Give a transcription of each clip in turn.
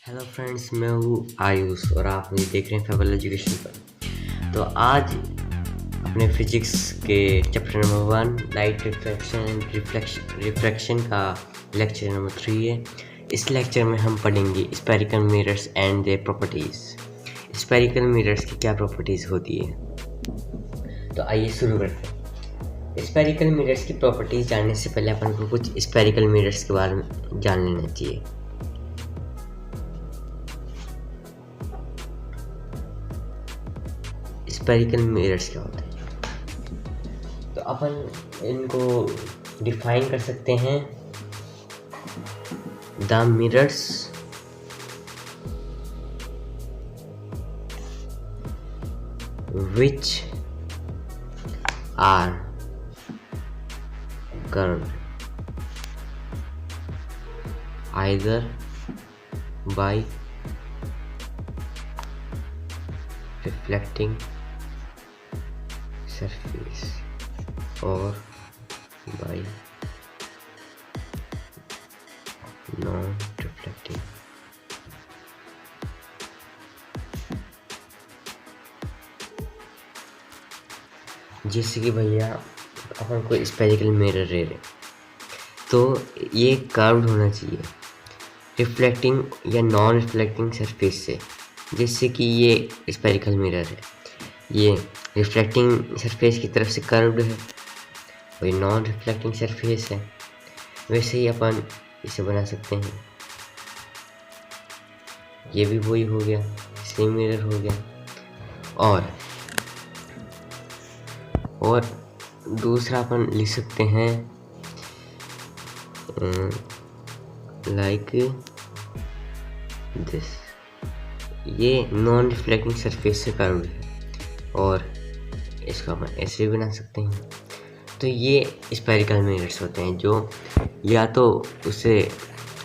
Hello friends, मैं हूँ आयुष और आप मुझे देख रहे हैं फेबल एजुकेशन पर। तो आज अपने फिजिक्स के chapter number 1 light refraction and refraction का लेक्चर नंबर 3 है। इस लेक्चर में हम पढ़ेंगे spherical mirrors and their properties. Spherical mirrors की क्या प्रॉपर्टीज़ होती है, तो आइए शुरू करते हैं। स्फेरिकल मिरर्स की प्रॉपर्टीज़ जानने से पहले अपन को कुछ स्फेरिकल मिरर्स के बारे में जान लेना चाहिए। स्फेरिकल मिरर्स क्या होता है, तो अपन इनको डिफाइन कर सकते हैं। The mirrors which are curved either by reflecting surface or by non-reflecting। जैसे कि भैया अपन को स्फेरिकल मिरर ले रहे, तो ये कर्व्ड होना चाहिए रिफ्लेक्टिंग या नॉन रिफ्लेक्टिंग सरफेस से। जैसे कि ये स्फेरिकल मिरर है, ये रिफ्लेक्टिंग सरफेस की तरफ से कर्व्ड है और ये नॉन रिफ्लेक्टिंग सरफेस है। वैसे ही अपन इसे बना सकते हैं। ये भी वही हो गया, सेम मिरर हो गया। और दूसरा अपन लिख सकते हैं लाइक दिस। ये नॉन रिफ्लेक्टिंग सरफेस से कर्व्ड है और इसको अपन ऐसे भी बना सकते हैं। तो ये स्फेरिकल मिरर्स होते हैं जो या तो उससे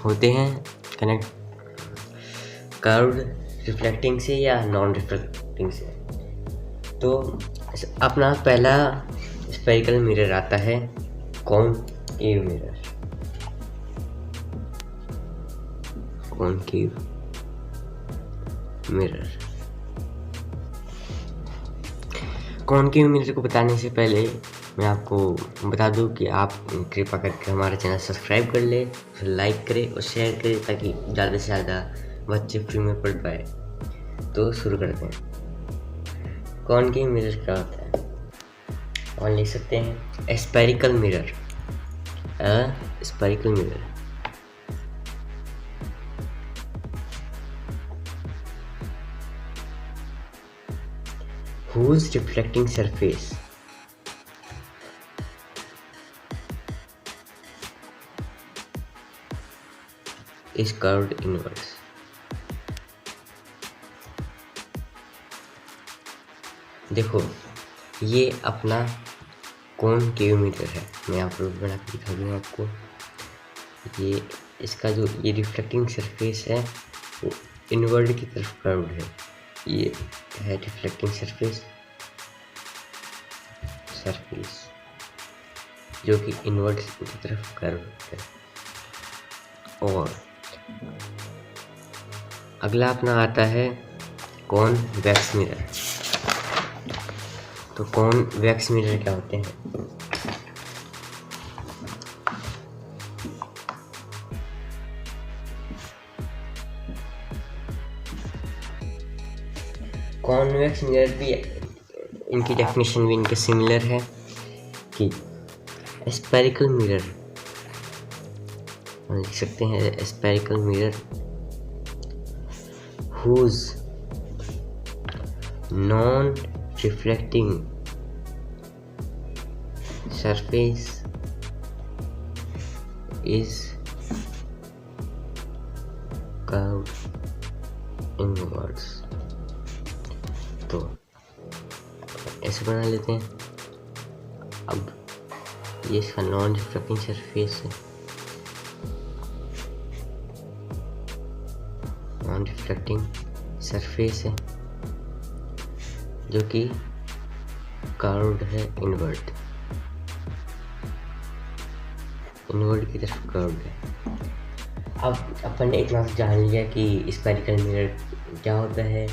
होते हैं कनेक्ट कर्व्ड रिफ्लेक्टिंग से या नॉन रिफ्लेक्टिंग से। तो अपना पहला स्फेरिकल मिरर आता है concave mirror. Concave mirror. Concave mirror को बताने से पहले मैं आपको बता दूं कि आप कृपया करके हमारा चैनल सब्सक्राइब कर ले, उसे लाइक करें और शेयर करें ताकि ज़्यादा से ज़्यादा बच्चे फ्री में पढ़ पाए। तो शुरू करते हैं। कॉनकेव मिरर क्या होता है, और लिख सकते हैं spherical mirror. Spherical mirror whose reflecting surface is curved inwards। देखो, ये अपना कॉनकेव मिरर है। मैं यहाँ पर बना के दिखा दूँ आपको। ये इसका जो ये रिफ्लेक्टिंग सरफेस है वो इनवर्ड की तरफ कर्व्ड है। ये है रिफ्लेक्टिंग सरफेस जो कि इनवर्ड की तरफ कर्व्ड है। और अगला अपना आता है कॉन्वेक्स मिरर। तो कॉन्वेक्स मिरर क्या होते हैं, कॉन्वेक्स मिरर भी इनकी डेफिनेशन भी इनके सिमिलर है कि स्फेरिकल मिरर लिख सकते हैं। Spherical mirror whose non reflecting surface is curved inwards। तो ऐसे बना लेते हैं। अब ये इसका नॉन रिफ्लेक्टिंग सरफेस है, नॉन रिफ्लेक्टिंग सरफेस है जो कि कर्व्ड है इनवर्ड की तरफ कर्व्ड है। अब अपन ने इतना तो जान लिया कि स्पेरिकल मिरर क्या होता है,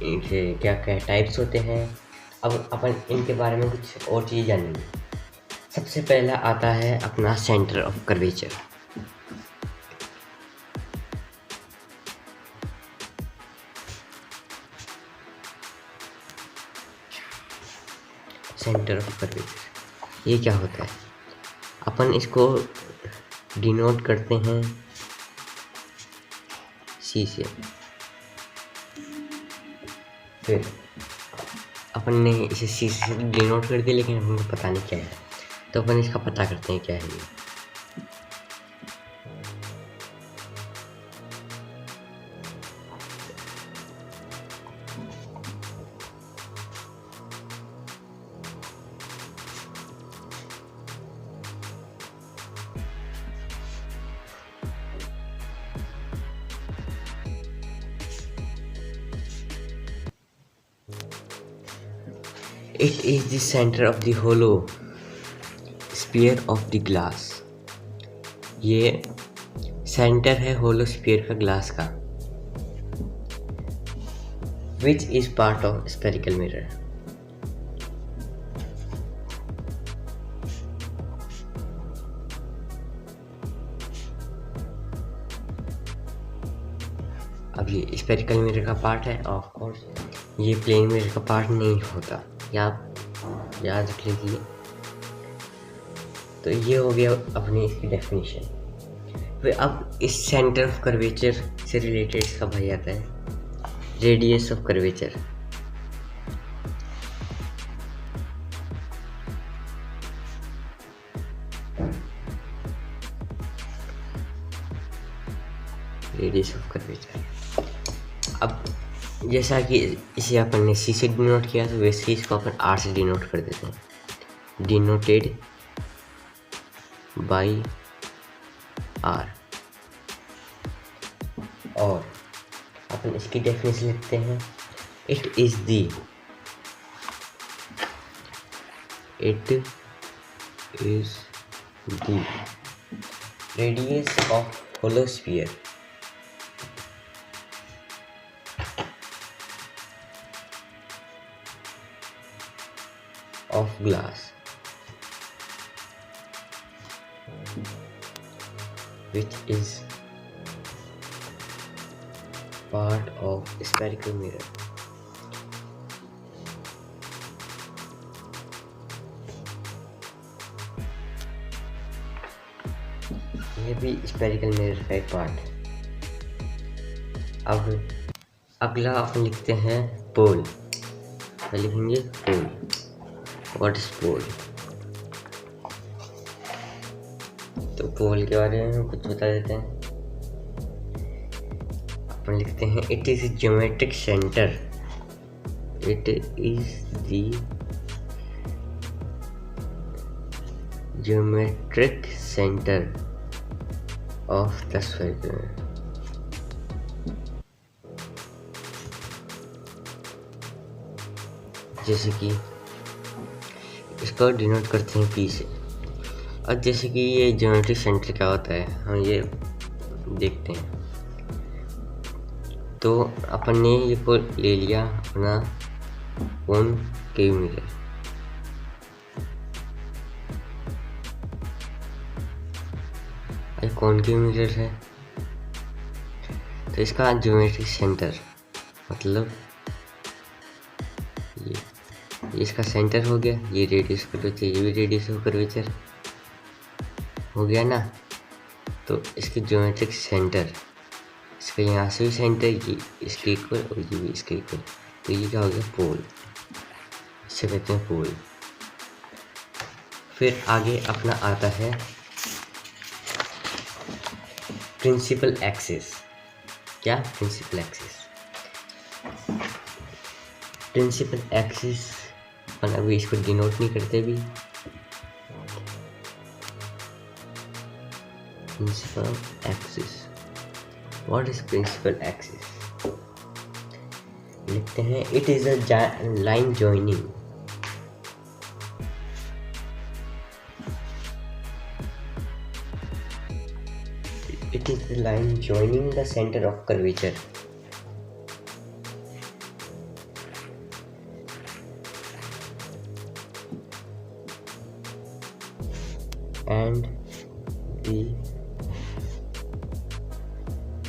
इनके क्या क्या टाइप्स होते हैं। अब अपन इनके बारे में कुछ और चीज़ जानेंगे। सबसे पहला आता है अपना centre of curvature. Centre of curvature ये क्या होता है? अपन इसको डिनोट करते हैं सी से। फिर अपन ने इसे सी से डिनोट कर दिया, लेकिन हमको पता नहीं क्या है, तो अपन इसका पता करते हैं क्या है ये। It is the center of the hollow sphere of the glass। ये सेंटर है होलो स्फीयर का ग्लास का। Which is part of spherical mirror। अब ये स्फेरिकल मिरर का पार्ट है, ऑफ कोर्स ये प्लेन मिरर का पार्ट नहीं होता, या आप याद रख लीजिए। तो ये हो गया अपनी इसकी डेफिनेशन। फिर अब इस सेंटर ऑफ कर्वेचर से रिलेटेड इसका भाई आता है radius of curvature. Radius of curvature. अब जैसा कि इसे अपन ने सी से डिनोट किया, तो वैसे ही इसको अपन आर से डिनोट कर देते हैं, डिनोटेड बाई आर। और अपन इसकी डेफिनेशन लिखते हैं, it is the radius of hollow sphere of glass which is part of spherical mirror। ये भी स्फेरिकल मिरर का एक पार्ट है। अब अगला अपन लिखते हैं पोल। तो लिखेंगे पोल। What is pole? तो पोल के बारे में कुछ बता देते हैं। अपन लिखते हैं, it is geometric centre. It is the geometric centre of the spherical. जैसे कि इसको डिनोट करते हैं पी से। और जैसे कि ये ज्योमेट्रिक सेंटर क्या होता है हम ये देखते हैं। तो अपन ने ये को ले लिया अपना कॉनकेव मिरर। कॉनकेव मिरर है, तो इसका ज्योमेट्रिक सेंटर मतलब ये इसका सेंटर हो गया। ये रेडियस कर्वेचर, ये भी रेडियस ऑफ कर्वेचर हो गया ना। तो इसके ज्योमेट्रिक सेंटर, इसका यहाँ से भी सेंटर ये इसके इक्वल और ये भी इसके इक्वल, तो ये क्या हो गया? पोल। इसे कहते हैं पोल। फिर आगे अपना आता है प्रिंसिपल एक्सिस। क्या? Principal axis. प्रिंसिपल एक्सिस अपन अभी इसको डिनोट नहीं करते भी। Principal axis, what is principal axis? लिखते हैं, it is a line joining It is the line joining the center of curvature. And the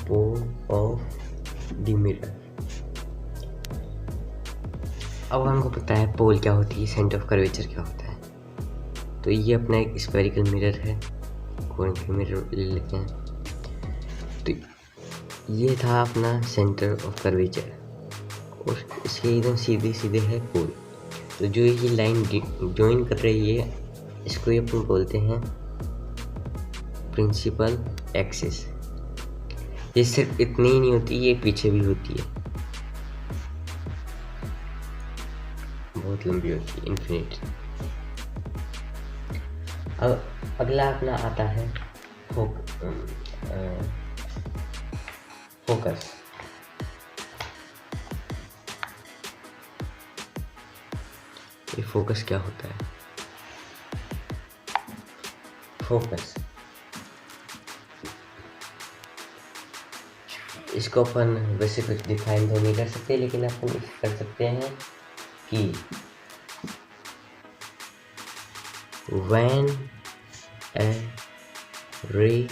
pole of the mirror. अब हमको पता है पोल क्या होती है, सेंटर ऑफ कर्वेचर क्या होता है। तो ये अपना एक स्फेरिकल मिरर है, कोनिकल मिरर ले लेते हैं। तो ये था अपना सेंटर ऑफ कर्वेचर और इसके एकदम सीधे सीधे है पोल। तो जो ये लाइन ज्वाइन कर रही है इसको ये अपन बोलते हैं प्रिंसिपल एक्सिस। ये सिर्फ इतनी ही नहीं होती, ये पीछे भी होती है, बहुत लंबी होती है, इन्फिनिट। अब अगला अपना आता है फोकस। ये फोकस क्या होता है? फोकस इसको अपन वैसे कुछ डिफाइन तो नहीं कर सकते, लेकिन अपन कर सकते हैं कि when a ray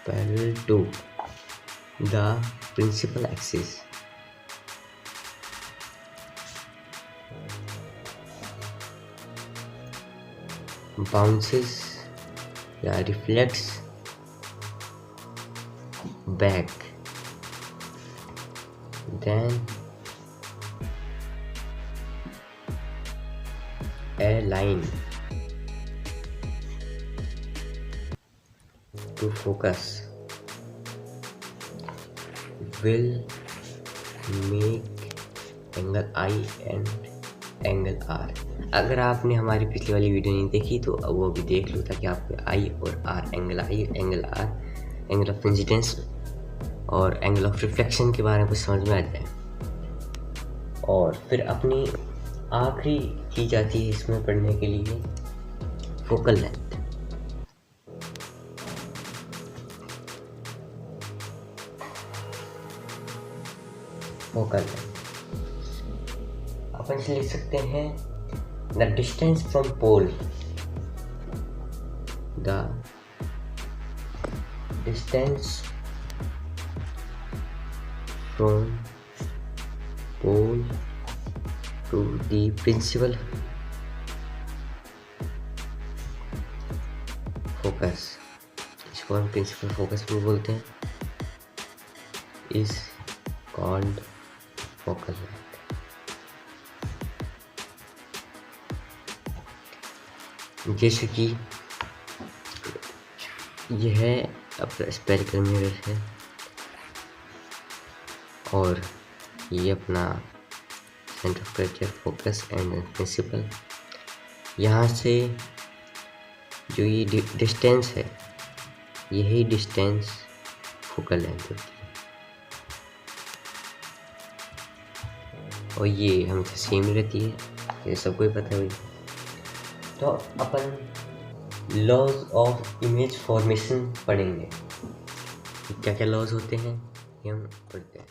parallel to the principal axis bounces या reflects back, then a line to focus will make angle I and angle R। अगर आपने हमारी पिछली वाली वीडियो नहीं देखी तो अब वो भी देख लो, ताकि आपको I और R, angle I angle R, angle of incidence और एंगल ऑफ रिफ्लेक्शन के बारे में कुछ समझ में आ जाए। और फिर अपनी आखिरी की जाती है इसमें पढ़ने के लिए फोकल लेंथ। फोकल लेंथ अपन से लिख सकते हैं the distance from pole, the distance from pole to the principal focus, इसको हम प्रिंसिपल फोकस भी बोलते हैं, is called focal length। जैसे कि यह है अपना स्फेरिकल मिरर है और ये अपना centre of curvature, focus and principal. यहाँ से जो ये डिस्टेंस है, यही डिस्टेंस फोकल लेंथ होती है और ये हमेशा सेम रहती है, ये सबको ही पता है। तो अपन लॉज ऑफ इमेज फॉर्मेशन पढ़ेंगे, क्या क्या लॉज होते हैं ये हम पढ़ते हैं।